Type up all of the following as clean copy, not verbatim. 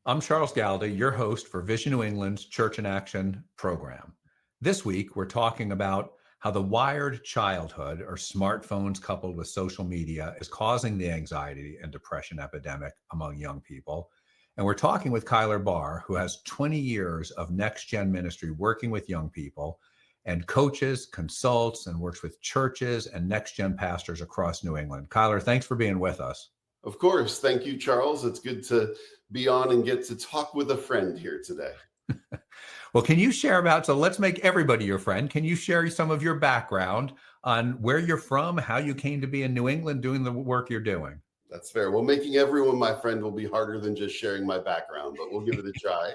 I'm Charles Galdi, your host for Vision New England's Church in Action program. This week, we're talking about how the wired childhood, or smartphones coupled with social media, is causing the anxiety and depression epidemic among young people. And we're talking with Kyler Barr, who has 20 years of NextGen ministry working with young people and coaches, consults, and works with churches and NextGen pastors across New England. Kyler, thanks for being with us. Of course. Thank you, Charles. It's good to be on and get to talk with a friend here today. Well, can you share so let's make everybody your friend. Can you share some of your background on where you're from, how you came to be in New England doing the work you're doing? That's fair. Well, making everyone my friend will be harder than just sharing my background, but we'll give it a try.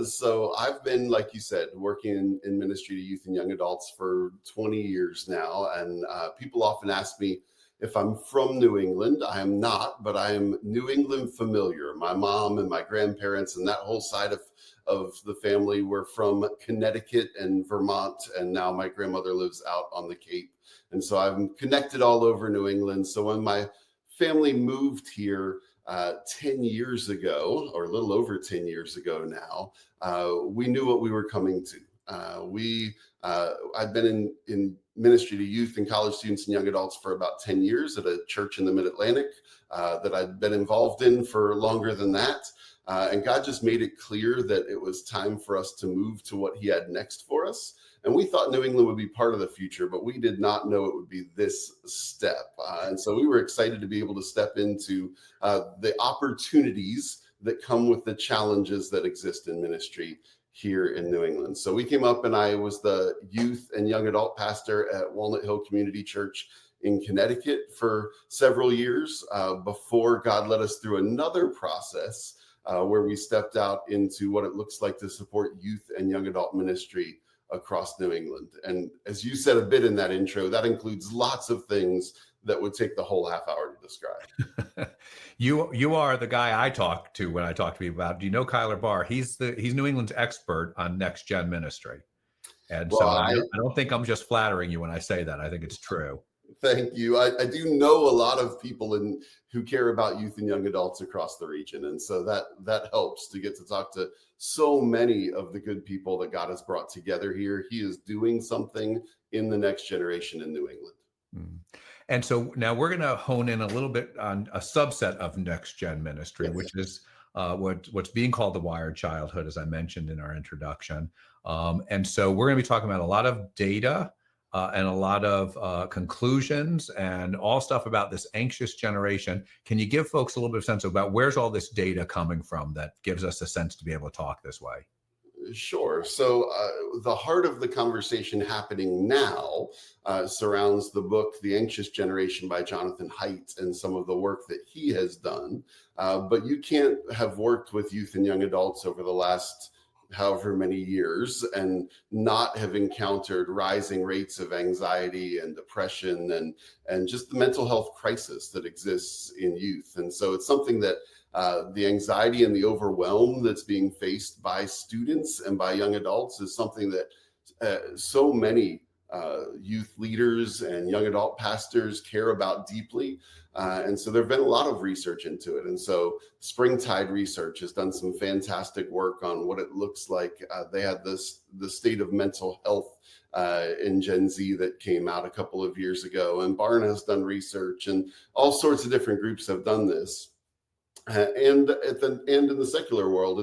So I've been, like you said, working in ministry to youth and young adults for 20 years now. And people often ask me if I'm from New England. I am not, but I am New England familiar. My mom and my grandparents and that whole side of the family were from Connecticut and Vermont. And now my grandmother lives out on the Cape. And so I'm connected all over New England. So when my family moved here 10 years ago, or a little over 10 years ago now, we knew what we were coming to. I've been in ministry to youth and college students and young adults for about 10 years at a church in the Mid-Atlantic that I'd been involved in for longer than that. And God just made it clear that it was time for us to move to what he had next for us. And we thought New England would be part of the future, but we did not know it would be this step. And so we were excited to be able to step into the opportunities that come with the challenges that exist in ministry here in New England. So we came up and I was the youth and young adult pastor at Walnut Hill Community Church in Connecticut for several years before God led us through another process where we stepped out into what it looks like to support youth and young adult ministry across New England. And as you said a bit in that intro, that includes lots of things that would take the whole half hour to describe. You are the guy I talk to when I talk to people about. Do you know Kyler Barr? He's New England's expert on NextGen ministry. And well, so I don't think I'm just flattering you when I say that. I think it's true. Thank you. I do know a lot of people who care about youth and young adults across the region. And so that helps to get to talk to so many of the good people that God has brought together here. He is doing something in the next generation in New England. And so now we're going to hone in a little bit on a subset of NextGen ministry, yes, which is what's being called the wired childhood, as I mentioned in our introduction. And so we're going to be talking about a lot of data and a lot of conclusions and all stuff about this anxious generation. Can you give folks a little bit of sense about where's all this data coming from that gives us a sense to be able to talk this way? Sure. So the heart of the conversation happening now surrounds the book, The Anxious Generation by Jonathan Haidt, and some of the work that he has done. But you can't have worked with youth and young adults over the last however many years and not have encountered rising rates of anxiety and depression and just the mental health crisis that exists in youth. And so it's something that the anxiety and the overwhelm that's being faced by students and by young adults is something that so many youth leaders and young adult pastors care about deeply. And so there've been a lot of research into it. And so Springtide Research has done some fantastic work on what it looks like. They had the state of mental health in Gen Z that came out a couple of years ago. And Barna has done research, and all sorts of different groups have done this. And in the secular world,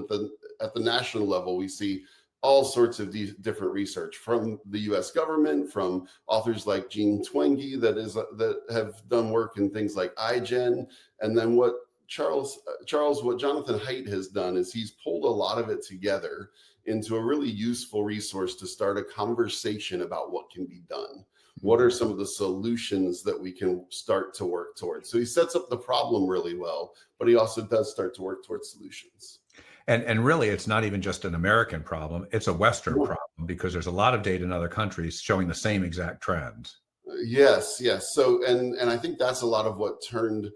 at the national level, we see all sorts of these different research from the U.S. government, from authors like Jean Twenge that have done work in things like iGen, and then what what Jonathan Haidt has done is he's pulled a lot of it together into a really useful resource to start a conversation about what can be done. What are some of the solutions that we can start to work towards? So he sets up the problem really well, but he also does start to work towards solutions. And really, it's not even just an American problem. It's a Western problem because there's a lot of data in other countries showing the same exact trends. Yes. So, and I think that's a lot of what turned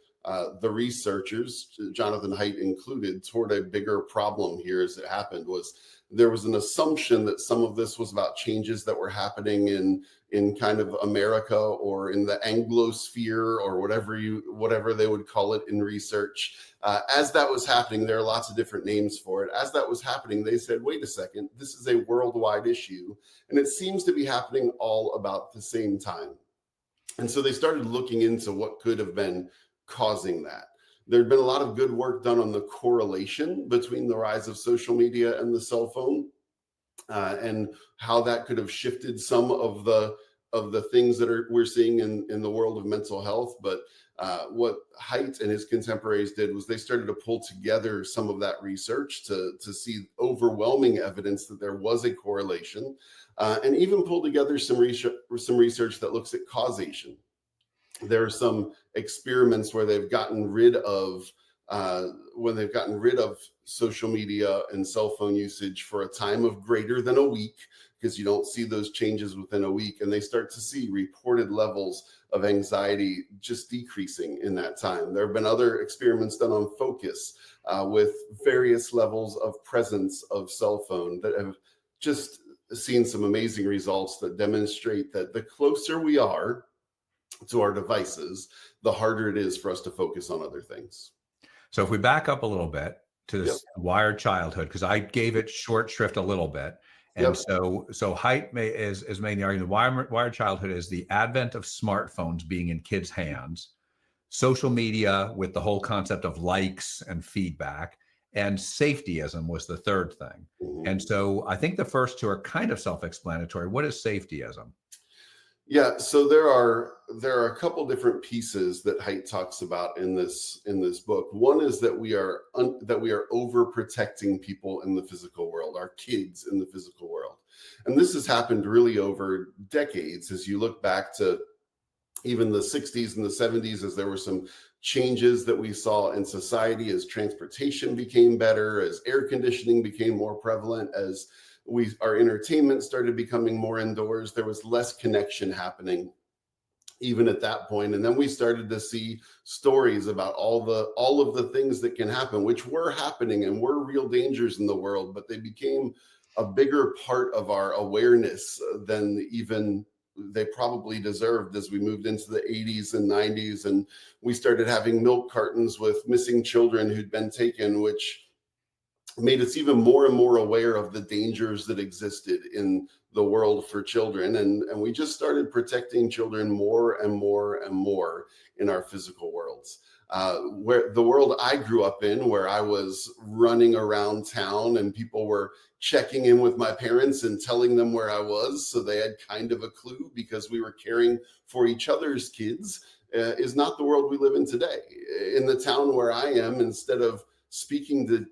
the researchers, Jonathan Haidt included, toward a bigger problem here as it happened, was there was an assumption that some of this was about changes that were happening in kind of America or in the Anglosphere or whatever they would call it in research. As that was happening, there are lots of different names for it. As that was happening, they said, wait a second, this is a worldwide issue, and it seems to be happening all about the same time. And so they started looking into what could have been causing that. There'd been a lot of good work done on the correlation between the rise of social media and the cell phone, and how that could have shifted some of the things that we're seeing in the world of mental health. But what Haidt and his contemporaries did was they started to pull together some of that research to see overwhelming evidence that there was a correlation, and even pull together some research that looks at causation. There are some experiments where they've gotten rid of social media and cell phone usage for a time of greater than a week, because you don't see those changes within a week, and they start to see reported levels of anxiety just decreasing in that time. There have been other experiments done on focus with various levels of presence of cell phone that have just seen some amazing results that demonstrate that the closer we are to our devices, the harder it is for us to focus on other things. So if we back up a little bit to Yep. this wired childhood, because I gave it short shrift a little bit. And Yep. so Haidt is making the argument wired childhood is the advent of smartphones being in kids' hands, social media with the whole concept of likes and feedback, and safetyism was the third thing. Mhm. And so I think the first two are kind of self-explanatory. What is safetyism? Yeah, so there are a couple different pieces that Haidt talks about in this book. One is that we are overprotecting people in the physical world, our kids in the physical world, and this has happened really over decades. As you look back to even the 60s and the 70s, as there were some changes that we saw in society, as transportation became better, as air conditioning became more prevalent, as our entertainment started becoming more indoors, there was less connection happening even at that point. And then we started to see stories about all of the things that can happen, which were happening and were real dangers in the world, but they became a bigger part of our awareness than even they probably deserved as we moved into the 80s and 90s. And we started having milk cartons with missing children who'd been taken, which made us even more and more aware of the dangers that existed in the world for children. And we just started protecting children more and more and more in our physical worlds. Where the world I grew up in, where I was running around town and people were checking in with my parents and telling them where I was, so they had kind of a clue because we were caring for each other's kids, is not the world we live in today. In the town where I am, instead of speaking to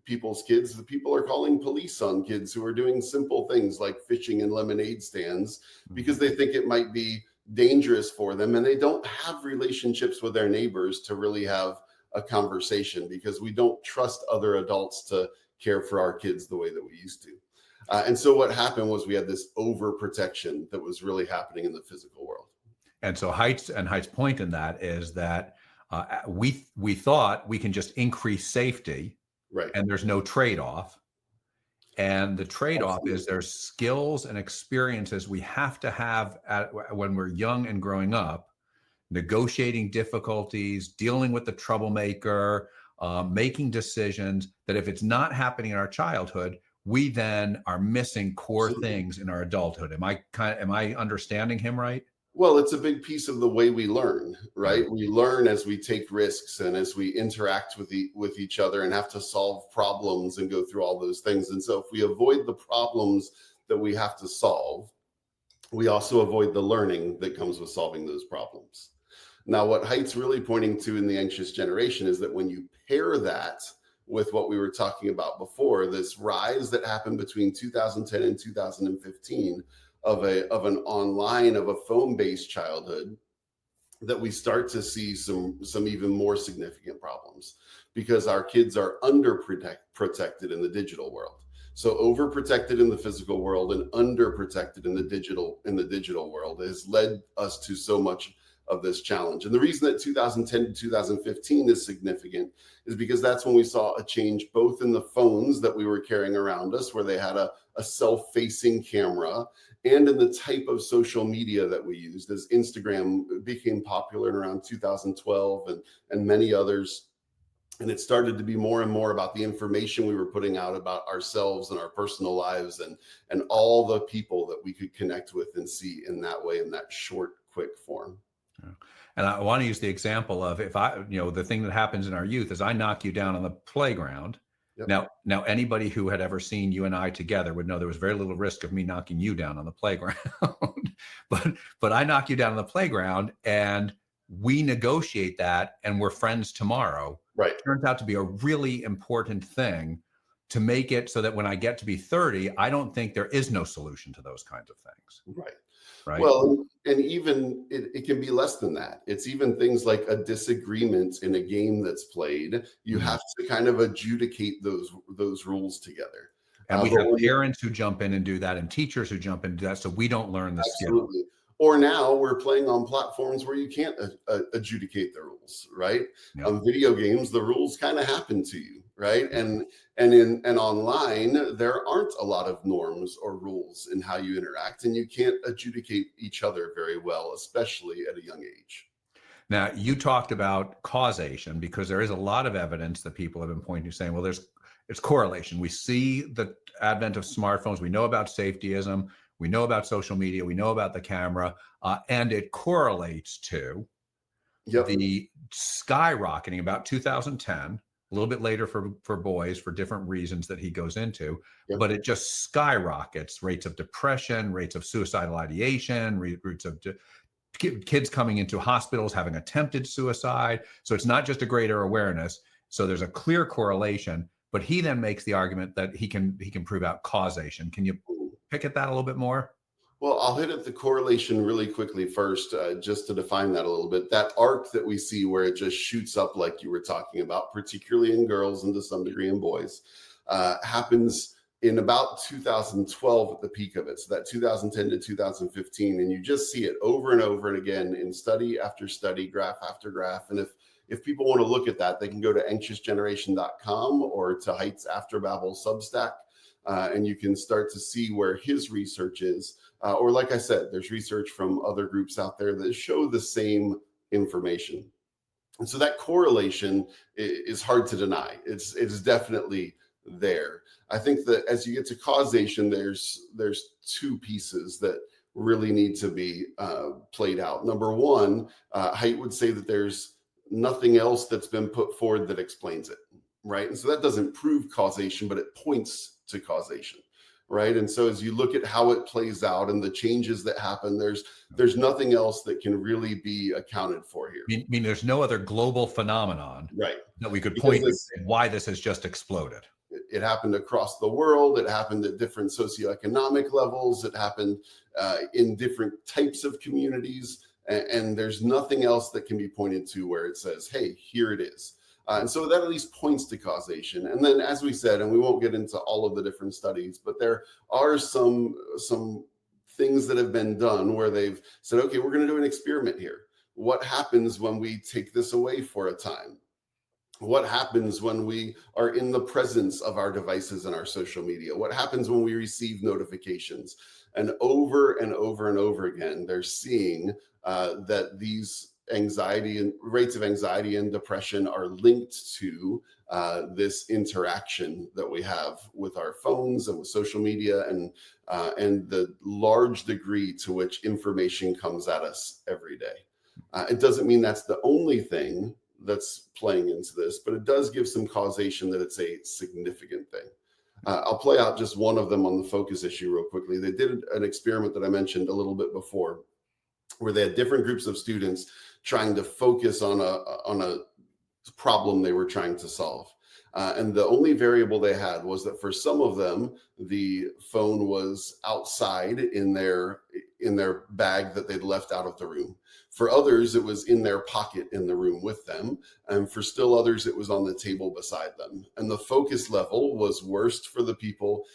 people's kids, the people are calling police on kids who are doing simple things like fishing in lemonade stands because they think it might be dangerous for them, and they don't have relationships with their neighbors to really have a conversation because we don't trust other adults to care for our kids the way that we used to. And so what happened was we had this overprotection that was really happening in the physical world. And so Height's point in that is that we thought we can just increase safety, right? And there's no trade-off. And the trade-off Absolutely. is there's skills and experiences we have to have when we're young and growing up, negotiating difficulties, dealing with the troublemaker, making decisions, that if it's not happening in our childhood, we then are missing core Absolutely. things in our adulthood. Am I understanding him right? Well, it's a big piece of the way we learn, right? We learn as we take risks and as we interact with each other and have to solve problems and go through all those things. And so if we avoid the problems that we have to solve, we also avoid the learning that comes with solving those problems. Now, what Haidt's really pointing to in The Anxious Generation is that when you pair that with what we were talking about before, this rise that happened between 2010 and 2015 of an online, of a phone-based childhood, that we start to see some even more significant problems because our kids are protected in the digital world. So overprotected in the physical world and underprotected in the digital world has led us to so much of this challenge. And the reason that 2010 to 2015 is significant is because that's when we saw a change both in the phones that we were carrying around us, where they had a self-facing camera, and in the type of social media that we used, as Instagram became popular in around 2012 and many others. And it started to be more and more about the information we were putting out about ourselves and our personal lives and all the people that we could connect with and see in that way, in that short, quick form. Yeah. And I want to use the example of, if I, the thing that happens in our youth is I knock you down on the playground. Yep. Now, anybody who had ever seen you and I together would know there was very little risk of me knocking you down on the playground. but I knock you down on the playground and we negotiate that and we're friends tomorrow. Right. Turns out to be a really important thing to make it so that when I get to be 30, I don't think there is no solution to those kinds of things. Right. Right. Well, and even it can be less than that. It's even things like a disagreement in a game that's played. You have to kind of adjudicate those rules together. And we have parents who jump in and do that, and teachers who jump in and do that, so we don't learn the skill. Absolutely. Or now we're playing on platforms where you can't adjudicate the rules, right? Yep. Video games, the rules kind of happen to you, right? And online, there aren't a lot of norms or rules in how you interact, and you can't adjudicate each other very well, especially at a young age. Now, you talked about causation, because there is a lot of evidence that people have been pointing to, saying, well, it's correlation. We see the advent of smartphones. We know about safetyism. We know about social media. We know about the camera, and it correlates to the skyrocketing about 2010, a little bit later for boys for different reasons that he goes into, but it just skyrockets rates of depression, rates of suicidal ideation, rates of kids coming into hospitals having attempted suicide. So it's not just a greater awareness. So there's a clear correlation, but he then makes the argument that he can prove out causation. Can you pick at that a little bit more? Well, I'll hit at the correlation really quickly first, just to define that a little bit. That arc that we see where it just shoots up, like you were talking about, particularly in girls and to some degree in boys, happens in about 2012 at the peak of it. So that 2010 to 2015, and you just see it over and over and again in study after study, graph after graph. And if people want to look at that, they can go to anxiousgeneration.com or to Heights After Babel Substack. And you can start to see where his research is. Or like I said, there's research from other groups out there that show the same information. And so that correlation is hard to deny. It's definitely there. I think that as you get to causation, there's two pieces that really need to be played out. Number one, Haidt would say that there's nothing else that's been put forward that explains it, right? And so that doesn't prove causation, but it points to causation, right? And so as you look at how it plays out and the changes that happen, there's nothing else that can really be accounted for here. I mean, there's no other global phenomenon, right, that we could point to why this has just exploded. It happened across the world. It happened at different socioeconomic levels. It happened in different types of communities. And there's nothing else that can be pointed to where it says, hey, here it is. And so that at least points to causation. And then, as we said, and we won't get into all of the different studies, but there are some things that have been done where they've said, okay, we're going to do an experiment here. What happens when we take this away for a time? What happens when we are in the presence of our devices and our social media? What happens when we receive notifications? And over and over and over again, they're seeing that these anxiety and rates of anxiety and depression are linked to this interaction that we have with our phones and with social media, and the large degree to which information comes at us every day. It doesn't mean that's the only thing that's playing into this, but it does give some causation that it's a significant thing. I'll play out just one of them on the focus issue real quickly. They did an experiment that I mentioned a little bit before, where they had different groups of students trying to focus on a problem they were trying to solve. And the only variable they had was that for some of them, the phone was outside in their bag that they'd left out of the room. For others, it was in their pocket in the room with them. And for still others, it was on the table beside them. And the focus level was worst for the people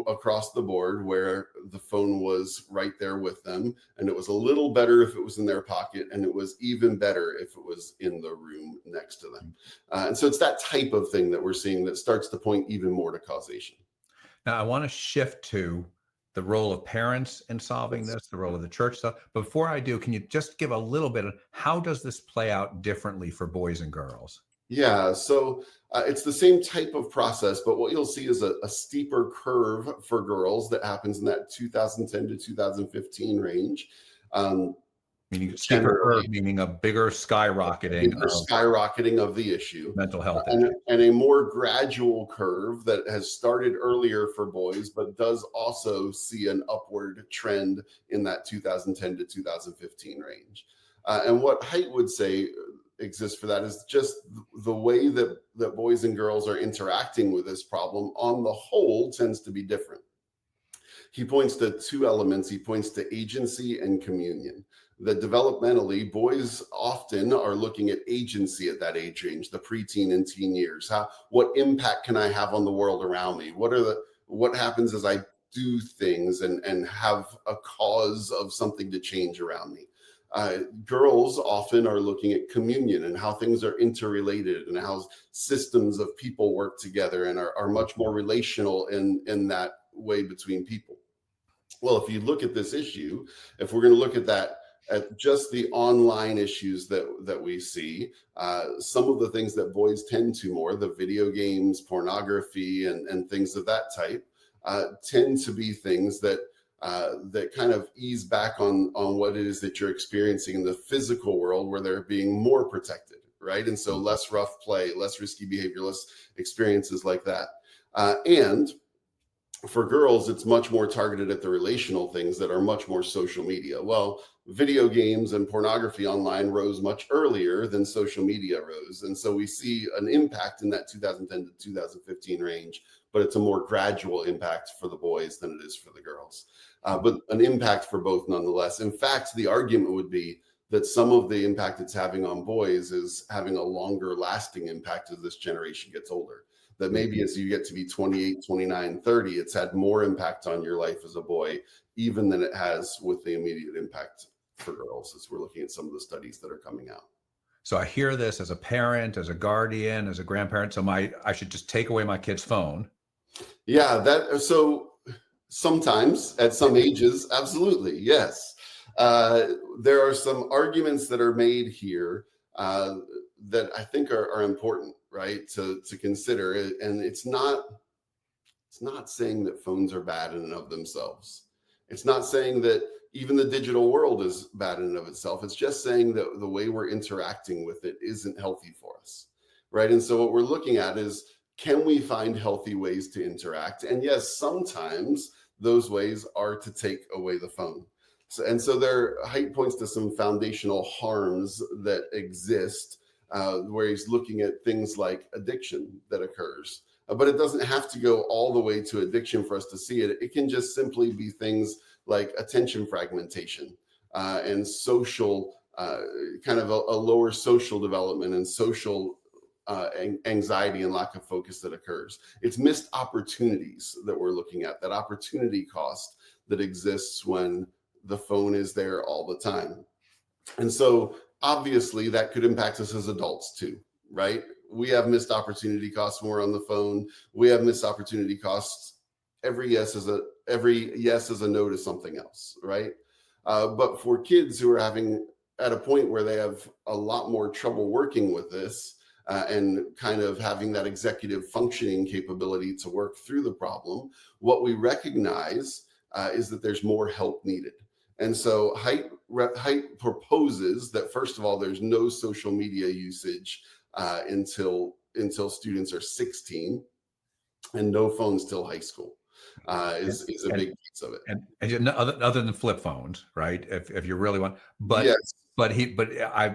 across the board where the phone smartphone was right there with them, and it was a little better if it was in their pocket, and it was even better if it was in the room next to them. And so it's that type of thing that we're seeing that starts to point even more to causation. Now, I want to shift to the role of parents in solving this, the role of the church stuff. Before I do, can you just give a little bit of how does this play out differently for boys and girls? Yeah, so it's the same type of process, but what you'll see is a steeper curve for girls that happens in that 2010 to 2015 range. Um, Meaning steeper Generally, curve, meaning a bigger skyrocketing bigger of skyrocketing of the issue, mental health and, issues. and a more gradual curve that has started earlier for boys, but does also see an upward trend in that 2010 to 2015 range. And what Haidt would say exists for that is just the way that boys and girls are interacting with this problem on the whole tends to be different. He points to two elements. He points to agency and communion. That developmentally, boys often are looking at agency at that age range, the preteen and teen years. What impact can I have on the world around me? What happens as I do things and have a cause of something to change around me? Girls often are looking at communion and how things are interrelated and how systems of people work together and are much more relational in that way between people. Well, if you look at this issue, if we're going to look at that, at just the online issues that we see, some of the things that boys tend to more, the video games, pornography, and things of that type, tend to be things that that kind of ease back on what it is that you're experiencing in the physical world, where they're being more protected, right? And so less rough play, less risky behavior, less experiences like that, and for girls, it's much more targeted at the relational things that are much more social media. Well, video games and pornography online rose much earlier than social media rose. And so we see an impact in that 2010 to 2015 range, but it's a more gradual impact for the boys than it is for the girls. But an impact for both nonetheless. In fact, the argument would be that some of the impact it's having on boys is having a longer lasting impact as this generation gets older. That maybe as you get to be 28, 29, 30, it's had more impact on your life as a boy, even than it has with the immediate impact for girls, as we're looking at some of the studies that are coming out. So I hear this as a parent, as a guardian, as a grandparent. So I should just take away my kid's phone. Yeah, so sometimes at some ages, absolutely, yes. There are some arguments that are made here that I think are important, right, to consider. And it's not saying that phones are bad in and of themselves. It's not saying that even the digital world is bad in and of itself. It's just saying that the way we're interacting with it isn't healthy for us, right? And so what we're looking at is, can we find healthy ways to interact? And yes, sometimes those ways are to take away the phone. So Haidt points to some foundational harms that exist, where he's looking at things like addiction that occurs. But it doesn't have to go all the way to addiction for us to see it. It can just simply be things like attention fragmentation and social, kind of a lower social development and social anxiety and lack of focus that occurs. It's missed opportunities that we're looking at, that opportunity cost that exists when the phone is there all the time. And so obviously that could impact us as adults too, right? We have missed opportunity costs when we're on the phone. We have missed opportunity costs. Every yes is a no to something else, right? But for kids who are having at a point where they have a lot more trouble working with this and kind of having that executive functioning capability to work through the problem, what we recognize is that there's more help needed. And so Haidt proposes that, first of all, there's no social media usage until students are 16, and no phones till high school is a big piece of it. And other than flip phones, right? If you really want, but yes.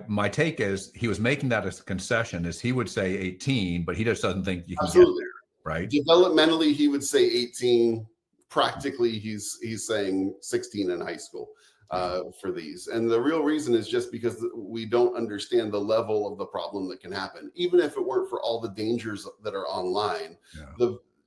My take is he was making that as a concession, is he would say 18, but he just doesn't think you can Absolutely. get there, right? Developmentally, he would say 18. Practically, he's saying 16 in high school for these. And the real reason is just because we don't understand the level of the problem that can happen. Even if it weren't for all the dangers that are online,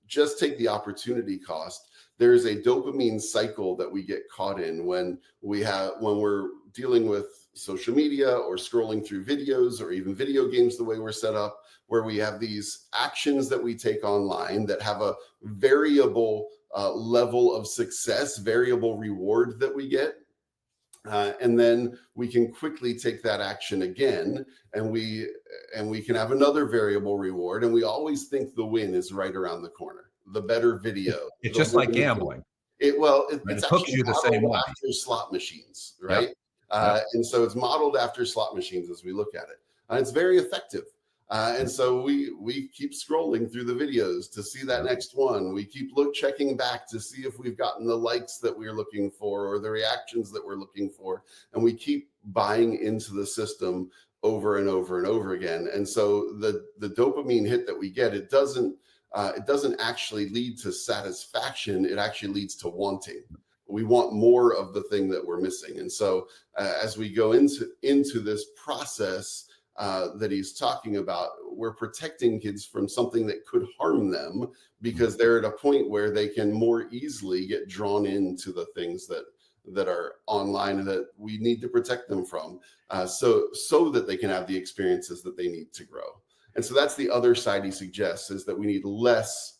just take the opportunity cost. there's a dopamine cycle that we get caught in when we're dealing with social media or scrolling through videos or even video games the way we're set up, where we have these actions that we take online that have a variable level of success, variable reward that we get. And then we can quickly take that action again, and we can have another variable reward. And we always think the win is right around the corner. The better video, It's the just like winning. gambling, right? It's It hooks actually you the same modeled way. after slot machines, Yep. right? And so it's modeled after slot machines as we look at it. It's very effective. And so we keep scrolling through the videos to see that next one. We keep checking back to see if we've gotten the likes that we're looking for or the reactions that we're looking for. And we keep buying into the system over and over and over again. And so the dopamine hit that we get, it doesn't actually lead to satisfaction. It actually leads to wanting. We want more of the thing that we're missing. And so as we go into this process that he's talking about, we're protecting kids from something that could harm them because they're at a point where they can more easily get drawn into the things that are online and that we need to protect them from, so that they can have the experiences that they need to grow. And so that's the other side he suggests, is that we need less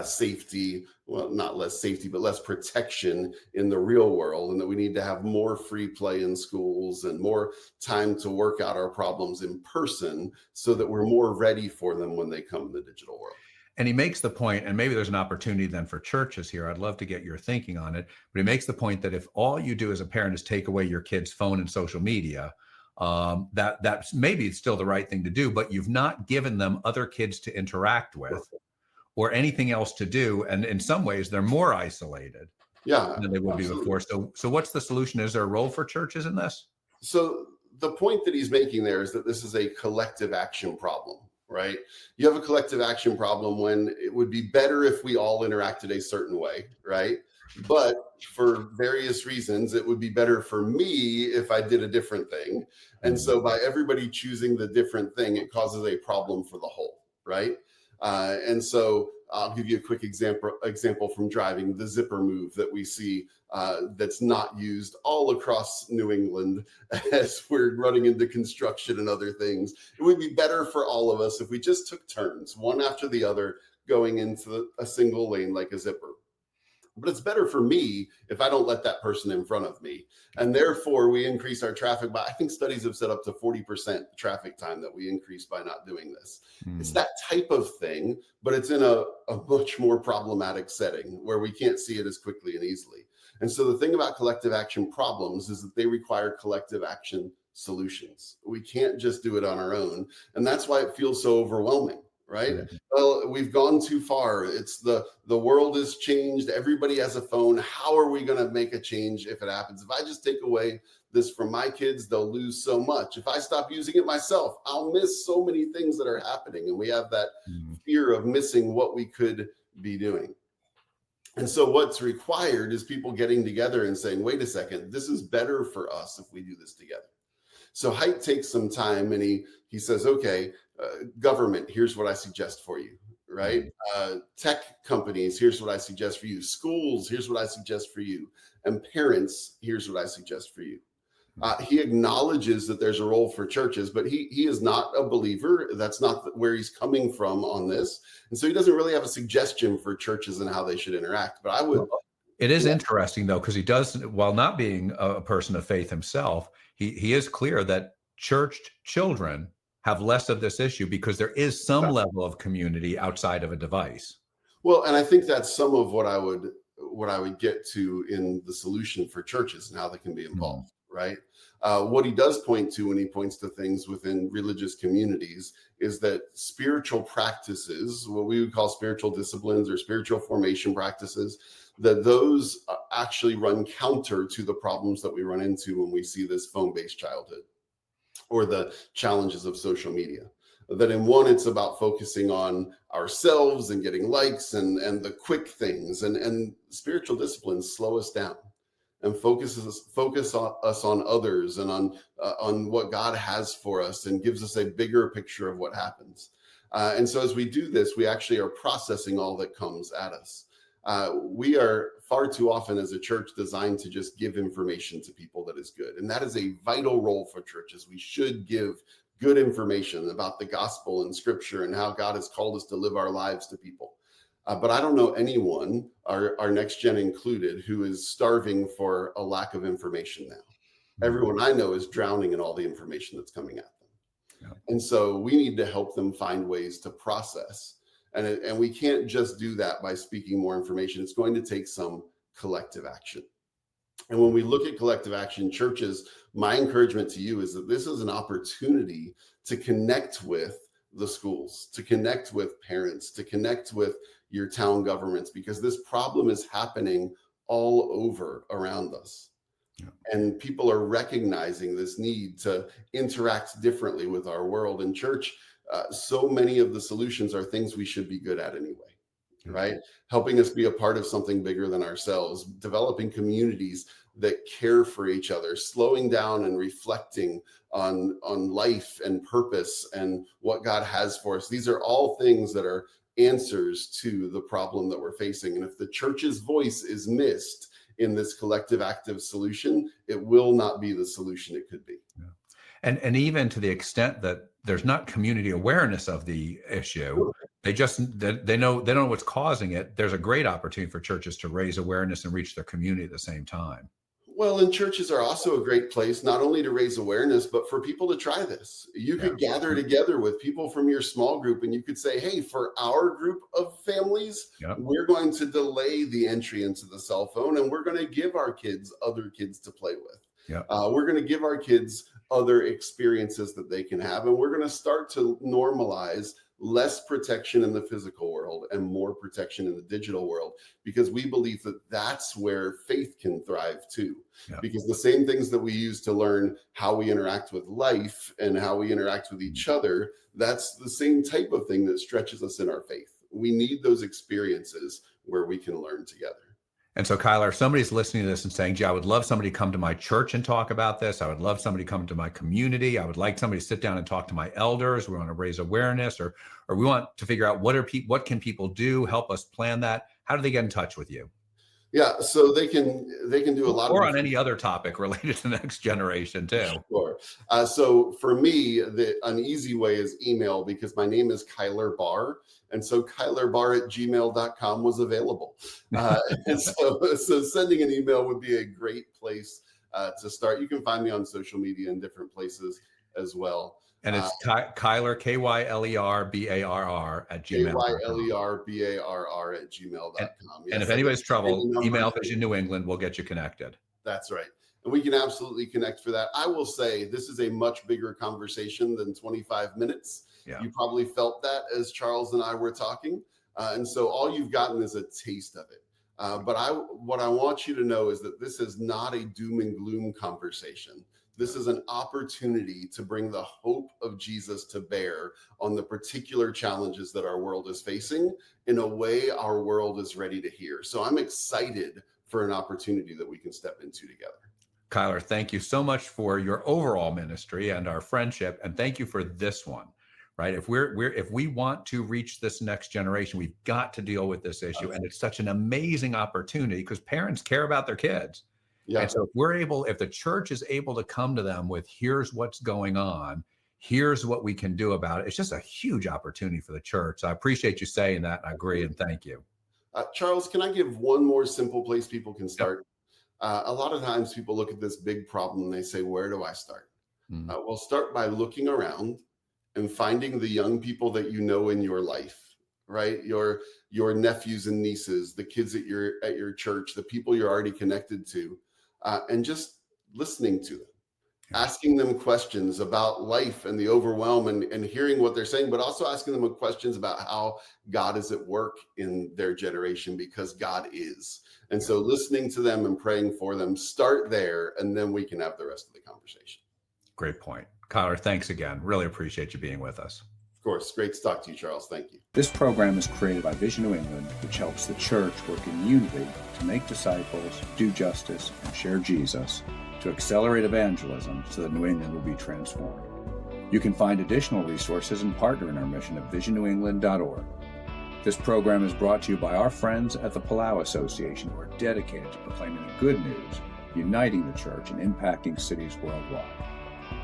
safety, well, not less safety, but less protection in the real world, and that we need to have more free play in schools and more time to work out our problems in person so that we're more ready for them when they come in the digital world. And he makes the point, and maybe there's an opportunity then for churches here. I'd love to get your thinking on it, but he makes the point that if all you do as a parent is take away your kid's phone and social media, that's maybe it's still the right thing to do, but you've not given them other kids to interact with or anything else to do. And in some ways, they're more isolated than they would be before. So what's the solution? Is there a role for churches in this? So the point that he's making there is that this is a collective action problem, right? You have a collective action problem when it would be better if we all interacted a certain way, right? But for various reasons, it would be better for me if I did a different thing. And so by everybody choosing the different thing, it causes a problem for the whole, right? And so I'll give you a quick example from driving, the zipper move that we see that's not used all across New England as we're running into construction and other things. It would be better for all of us if we just took turns, one after the other, going into a single lane like a zipper. But it's better for me if I don't let that person in front of me. And therefore, we increase our traffic by, I think studies have said up to 40% traffic time that we increase by not doing this. It's that type of thing, but it's in a much more problematic setting where we can't see it as quickly and easily. And so the thing about collective action problems is that they require collective action solutions. We can't just do it on our own. And that's why it feels so overwhelming. Right? Well, we've gone too far. It's the world has changed. Everybody has a phone. How are we going to make a change if it happens? If I just take away this from my kids, they'll lose so much. If I stop using it myself, I'll miss so many things that are happening. And we have that fear of missing what we could be doing. And so what's required is people getting together and saying, wait a second, this is better for us if we do this together. So Haidt takes some time and he says, okay, government, here's what I suggest for you, right? Tech companies, here's what I suggest for you. Schools, here's what I suggest for you. And parents, here's what I suggest for you. He acknowledges that there's a role for churches, but he is not a believer. That's not where he's coming from on this. And so he doesn't really have a suggestion for churches and how they should interact. But I would. It is interesting, though, because he does, while not being a person of faith himself, he is clear that churched children have less of this issue because there is some level of community outside of a device. Well, and I think that's some of what I would get to in the solution for churches and how they can be involved, right? What he does point to when he points to things within religious communities is that spiritual practices, what we would call spiritual disciplines or spiritual formation practices, that those actually run counter to the problems that we run into when we see this phone-based childhood or the challenges of social media. That in one, it's about focusing on ourselves and getting likes and the quick things, and spiritual disciplines slow us down and focus us on others and on what God has for us and gives us a bigger picture of what happens. And so as we do this, we actually are processing all that comes at us. We are far too often as a church designed to just give information to people that is good. And that is a vital role for churches. We should give good information about the gospel and scripture and how God has called us to live our lives to people. But I don't know anyone, our NextGen included, who is starving for a lack of information now. Everyone I know is drowning in all the information that's coming at them. Yeah. And so we need to help them find ways to process. And we can't just do that by speaking more information. It's going to take some collective action. And when we look at collective action, churches, my encouragement to you is that this is an opportunity to connect with the schools, to connect with parents, to connect with your town governments, because this problem is happening all over around us. Yeah. And people are recognizing this need to interact differently with our world. And church, so many of the solutions are things we should be good at anyway, right? Helping us be a part of something bigger than ourselves, developing communities that care for each other, slowing down and reflecting on life and purpose and what God has for us. These are all things that are answers to the problem that we're facing. And if the church's voice is missed in this collective active solution, it will not be the solution it could be. Yeah. And even to the extent that there's not community awareness of the issue, they don't know what's causing it. There's a great opportunity for churches to raise awareness and reach their community at the same time. Well, and churches are also a great place, not only to raise awareness, but for people to try this. You could gather together with people from your small group and you could say, hey, for our group of families, we're going to delay the entry into the cell phone and we're going to give our kids other kids to play with. We're going to give our kids other experiences that they can have. And we're going to start to normalize less protection in the physical world and more protection in the digital world, because we believe that that's where faith can thrive too. Because the same things that we use to learn how we interact with life and how we interact with each other, that's the same type of thing that stretches us in our faith. We need those experiences where we can learn together. And so, Kyler, if somebody's listening to this and saying, gee, I would love somebody to come to my church and talk about this. I would love somebody to come to my community. I would like somebody to sit down and talk to my elders. We want to raise awareness, or we want to figure out what can people do, help us plan that. How do they get in touch with you? Yeah, so they can do a lot or on any other topic related to the next generation too. Sure. So for me, an easy way is email, because my name is Kyler Barr. And so kylerbarr@gmail.com was available. And so sending an email would be a great place to start. You can find me on social media in different places as well. And it's Kyler, KYLERBARR @gmail.com. KYLERBARR@gmail.com. And if anybody's trouble, email Vision New England. We'll get you connected. That's right. And we can absolutely connect for that. I will say this is a much bigger conversation than 25 minutes. Yeah. You probably felt that as Charles and I were talking. And so all you've gotten is a taste of it. But what I want you to know is that this is not a doom and gloom conversation. This is an opportunity to bring the hope of Jesus to bear on the particular challenges that our world is facing in a way our world is ready to hear. So I'm excited for an opportunity that we can step into together. Kyler, thank you so much for your overall ministry and our friendship. And thank you for this one, right? If we want to reach this next generation, we've got to deal with this issue. And it's such an amazing opportunity because parents care about their kids. Yeah. And so if the church is able to come to them with, here's what's going on, here's what we can do about it, it's just a huge opportunity for the church. So I appreciate you saying that. And I agree. And thank you. Charles, can I give one more simple place people can start? Yep. A lot of times people look at this big problem and they say, where do I start? Well, start by looking around and finding the young people that you know in your life, right? Your nephews and nieces, the kids at your church, the people you're already connected to. And just listening to them, asking them questions about life and the overwhelm and hearing what they're saying, but also asking them questions about how God is at work in their generation, because God is. And so listening to them and praying for them, start there, and then we can have the rest of the conversation. Great point. Kyler, thanks again. Really appreciate you being with us. Of course. Great to talk to you, Charles. Thank you. This program is created by Vision New England, which helps the church work in unity to make disciples, do justice, and share Jesus, to accelerate evangelism so that New England will be transformed. You can find additional resources and partner in our mission at visionnew.england.org. This program is brought to you by our friends at the Palau Association, who are dedicated to proclaiming the good news, uniting the church, and impacting cities worldwide.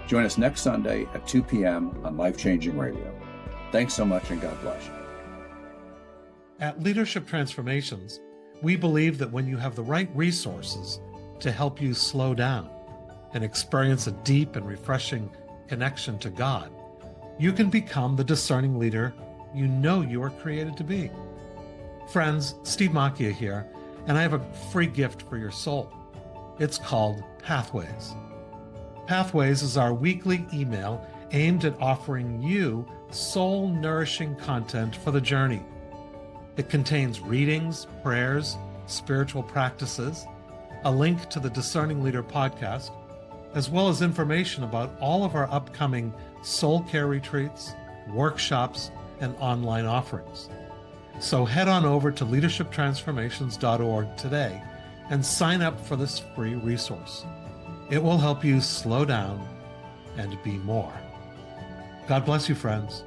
Join us next Sunday at 2 p.m. on Life Changing Radio. Thanks so much, and God bless you. At Leadership Transformations, we believe that when you have the right resources to help you slow down and experience a deep and refreshing connection to God, you can become the discerning leader you know you are created to be. Friends, Steve Macchia here, and I have a free gift for your soul. It's called Pathways. Pathways is our weekly email aimed at offering you soul-nourishing content for the journey. It contains readings, prayers, spiritual practices, a link to the Discerning Leader podcast, as well as information about all of our upcoming soul care retreats, workshops, and online offerings. So head on over to leadershiptransformations.org today and sign up for this free resource. It will help you slow down and be more. God bless you, friends.